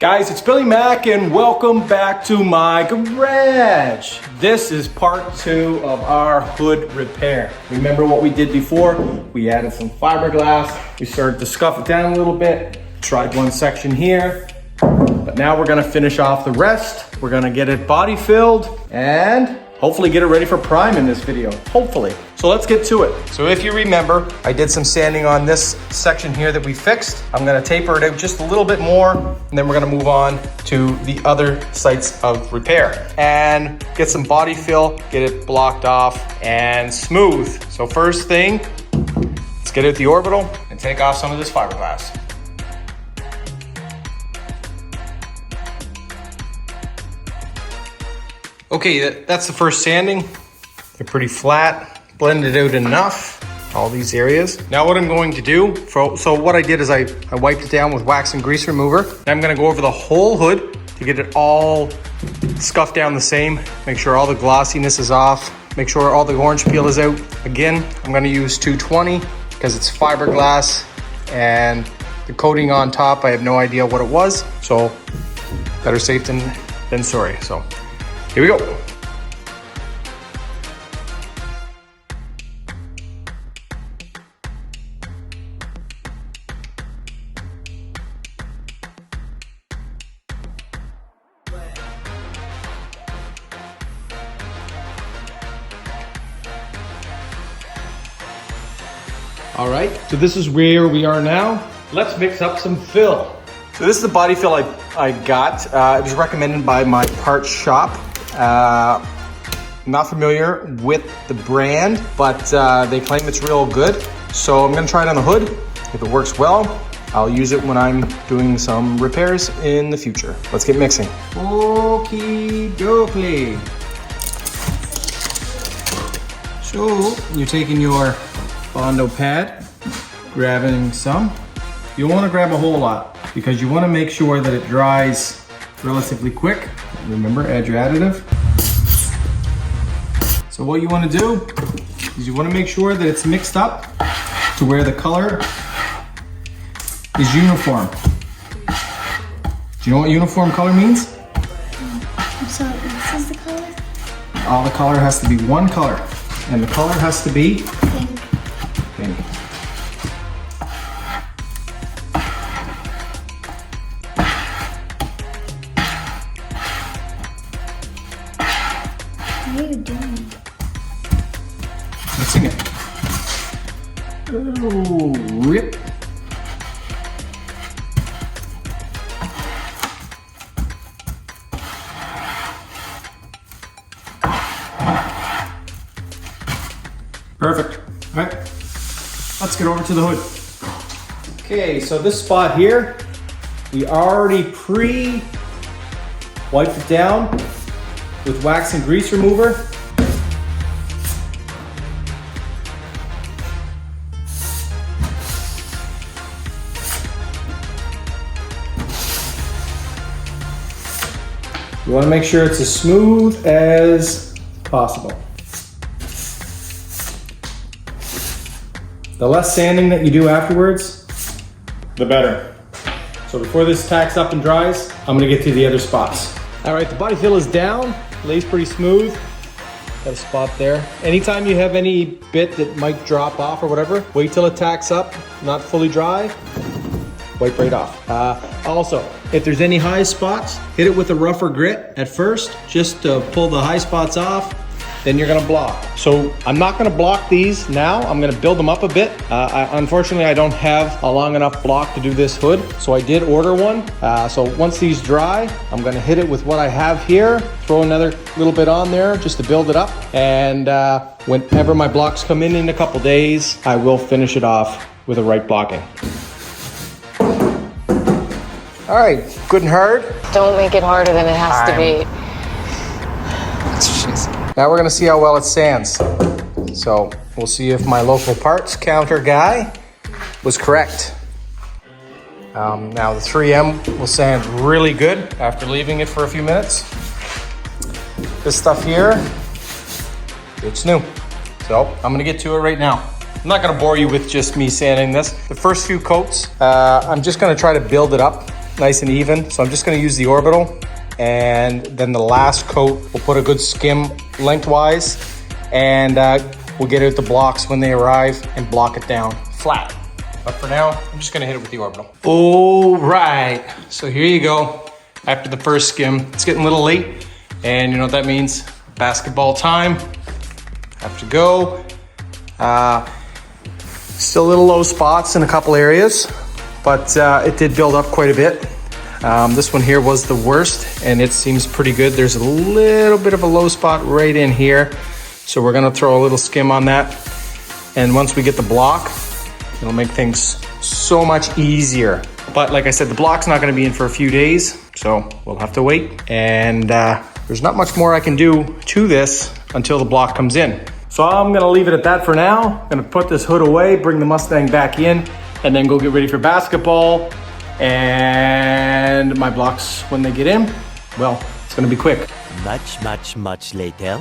Guys, it's Billy Mack and welcome back to my garage. This is part 2 of our hood repair. Remember what we did before? We added some fiberglass. We started to scuff it down a little bit. Tried one section here, but now we're gonna finish off the rest. We're gonna get it body filled and hopefully get it ready for prime in this video, hopefully. So let's get to it. So if you remember, I did some sanding on this section here that we fixed. I'm gonna taper it out just a little bit more, and then we're gonna move on to the other sites of repair and get some body fill, get it blocked off and smooth. So first thing, let's get out the orbital and take off some of this fiberglass. Okay, that's the first sanding. They're pretty flat, blended out enough, all these areas. Now what I'm going to do, so what I did is I wiped it down with wax and grease remover. I'm gonna go over the whole hood to get it all scuffed down the same, make sure all the glossiness is off, make sure all the orange peel is out. Again, I'm gonna use 220 because it's fiberglass, and the coating on top, I have no idea what it was, so better safe than sorry. So here we go. All right, so this is where we are now. Let's mix up some fill. So this is the body fill I got. It was recommended by my parts shop. I'm not familiar with the brand, but they claim it's real good. So I'm gonna try it on the hood. If it works well, I'll use it when I'm doing some repairs in the future. Let's get mixing. Okie dokie. So you're taking your Bondo pad, grabbing some. You don't want to grab a whole lot because you want to make sure that it dries relatively quick. Remember, add your additive. So what you want to do is you want to make sure that it's mixed up to where the color is uniform. Do you know what uniform color means? I'm sorry, what is the color? All the color has to be one color, and the color has to be Pink. pink. What are you doing? Mixing it. Oh, rip. Perfect. All right, let's get over to the hood. Okay, so this spot here, we already wiped it down with wax and grease remover. You want to make sure it's as smooth as possible. The less sanding that you do afterwards, the better. So before this tacks up and dries, I'm gonna get to the other spots. All right, the body fill is down, lays pretty smooth. Got a spot there. Anytime you have any bit that might drop off or whatever, wait till it tacks up, not fully dry, wipe right off. Also, if there's any high spots, hit it with a rougher grit at first, just to pull the high spots off. Then you're gonna block. So I'm not gonna block these now. I'm gonna build them up a bit. Unfortunately, I don't have a long enough block to do this hood, so I did order one. So once these dry, I'm gonna hit it with what I have here, throw another little bit on there just to build it up. And whenever my blocks come in a couple days, I will finish it off with a right blocking. All right, good and hard. Don't make it harder than it has to be. Now we're gonna see how well it sands. So we'll see if my local parts counter guy was correct. Now the 3M will sand really good after leaving it for a few minutes. This stuff here, it's new. So I'm gonna get to it right now. I'm not gonna bore you with just me sanding this. The first few coats, I'm just gonna try to build it up nice and even. So I'm just gonna use the orbital, and then the last coat, we'll put a good skim lengthwise, and we'll get out the blocks when they arrive and block it down flat. But for now, I'm just gonna hit it with the orbital. All right, so here you go. After the first skim, it's getting a little late, and you know what that means? Basketball time. Have to go. Still a little low spots in a couple areas, but it did build up quite a bit. This one here was the worst, and it seems pretty good. There's a little bit of a low spot right in here, so we're gonna throw a little skim on that. And once we get the block, it'll make things so much easier. But like I said, the block's not gonna be in for a few days, so we'll have to wait. And there's not much more I can do to this until the block comes in. So I'm gonna leave it at that for now. I'm gonna put this hood away, bring the Mustang back in, and then go get ready for basketball. And my blocks, when they get in, well, it's gonna be quick. Much later.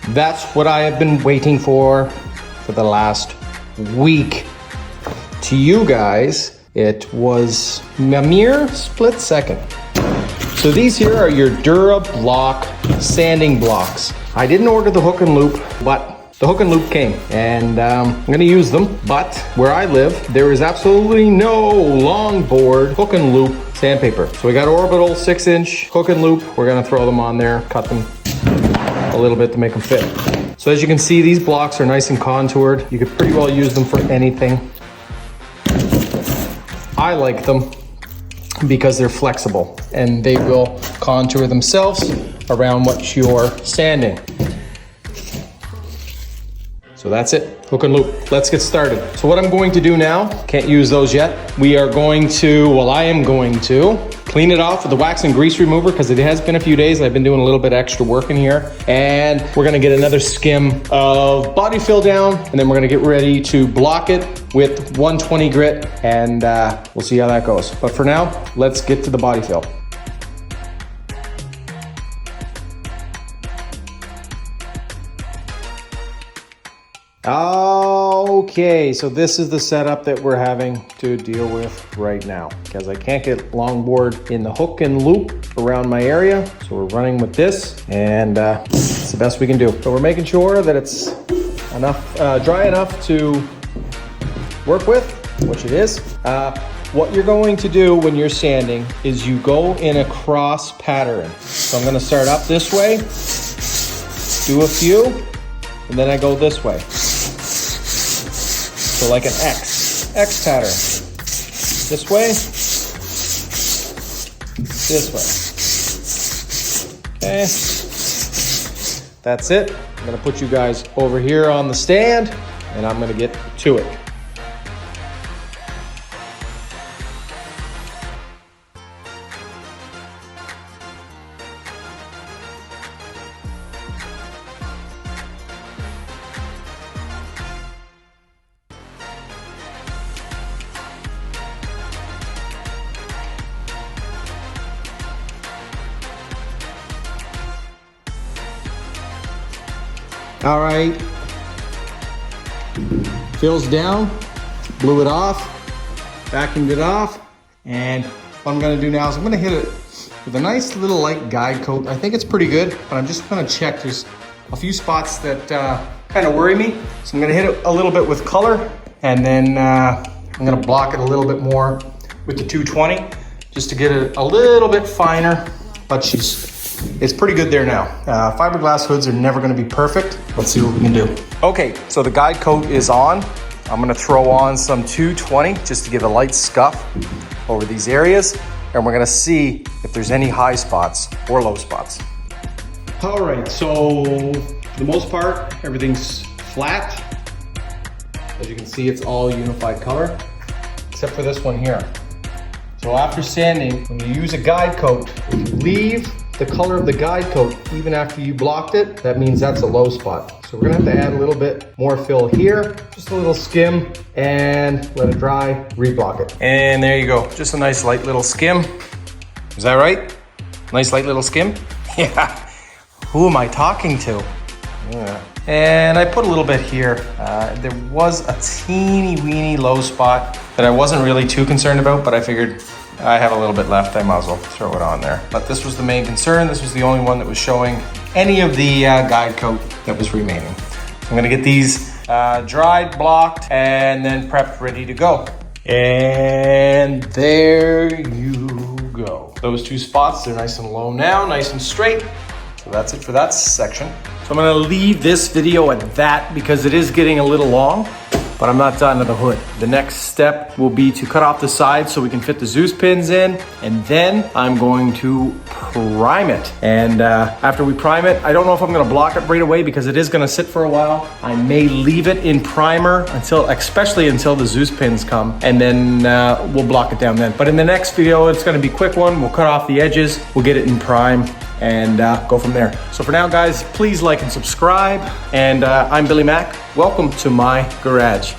That's what I have been waiting for the last week. To you guys, it was a mere split second. So these here are your durablock sanding blocks. I didn't order the hook and loop, but the hook and loop came, and I'm gonna use them. But where I live, there is absolutely no longboard hook and loop sandpaper. So we got orbital 6-inch hook and loop. We're gonna throw them on there, cut them a little bit to make them fit. So as you can see, these blocks are nice and contoured. You could pretty well use them for anything. I like them because they're flexible and they will contour themselves around what you're sanding. So that's it, hook and loop. Let's get started. So what I'm going to do now, can't use those yet. I am going to clean it off with the wax and grease remover because it has been a few days. I've been doing a little bit extra work in here, and we're gonna get another skim of body fill down, and then we're gonna get ready to block it with 120 grit, and we'll see how that goes. But for now, let's get to the body fill. Okay, so this is the setup that we're having to deal with right now because I can't get longboard in the hook and loop around my area. So we're running with this, and it's the best we can do. So we're making sure that it's dry enough to work with, which it is. What you're going to do when you're sanding is you go in a cross pattern. So I'm gonna start up this way, do a few, and then I go this way. So like an X pattern. This way, this way. Okay, that's it. I'm gonna put you guys over here on the stand, and I'm gonna get to it. All right, fills down, blew it off, vacuumed it off, and what I'm gonna do now is I'm gonna hit it with a nice little light guide coat. I think it's pretty good, but I'm just gonna check. There's a few spots that kind of worry me, so I'm gonna hit it a little bit with color, and then I'm gonna block it a little bit more with the 220, just to get it a little bit finer, but it's pretty good there now. Fiberglass hoods are never gonna be perfect. Let's see what we can do. Okay, so the guide coat is on. I'm gonna throw on some 220 just to give a light scuff over these areas. And we're gonna see if there's any high spots or low spots. All right, so for the most part, everything's flat. As you can see, it's all unified color, except for this one here. So after sanding, when you use a guide coat, if you leave the color of the guide coat even after you blocked it, that means that's a low spot. So we're gonna have to add a little bit more fill here, just a little skim, and let it dry, reblock it. And there you go, just a nice light little skim. Is that right? Nice light little skim? Yeah. Who am I talking to? Yeah. And I put a little bit here. There was a teeny weeny low spot that I wasn't really too concerned about, but I figured I have a little bit left, I might as well throw it on there. But this was the main concern. This was the only one that was showing any of the guide coat that was remaining. So I'm gonna get these dried, blocked, and then prepped, ready to go. And there you go. Those two spots, they're nice and low now, nice and straight. So that's it for that section. So I'm gonna leave this video at that because it is getting a little long, but I'm not done to the hood. The next step will be to cut off the sides so we can fit the Zeus pins in, and then I'm going to prime it. And after we prime it, I don't know if I'm gonna block it right away because it is gonna sit for a while. I may leave it in primer especially until the Zeus pins come, and then we'll block it down then. But in the next video, it's gonna be a quick one. We'll cut off the edges, we'll get it in prime, and go from there. So for now, guys, please like and subscribe. And I'm Billy Mack. Welcome to my garage.